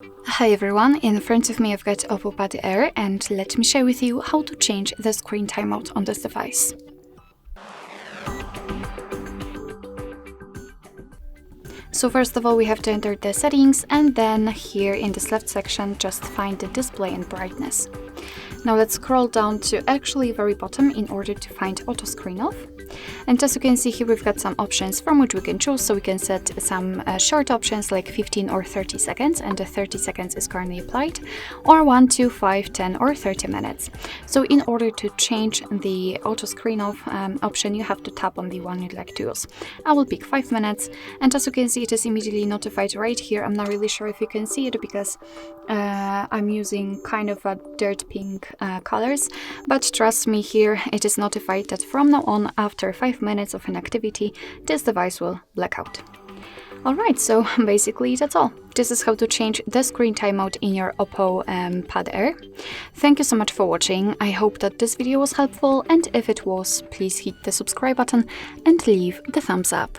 Hi everyone, in front of me I've got OPPO Pad Air and let me share with you how to change the screen timeout on this device. So first of all we have to enter the settings and then here in this left section just find the display and brightness. Now let's scroll down to actually very bottom in order to find auto screen off. And as you can see here we've got some options from which we can choose, so we can set some short options like 15 or 30 seconds, and the 30 seconds is currently applied, or 1, 2, 5, 10 or 30 minutes. So in order to change the auto screen off option you have to tap on the one you'd like to use. I will pick 5 minutes and as you can see it is immediately notified right here. I'm not really sure if you can see it because I'm using kind of a dirt pink colors, but trust me, here it is notified that from now on, after 5 minutes of inactivity, this device will black out. Alright, so basically that's all. This is how to change the screen timeout in your OPPO Pad Air. Thank you so much for watching. I hope that this video was helpful, and if it was, please hit the subscribe button and leave the thumbs up.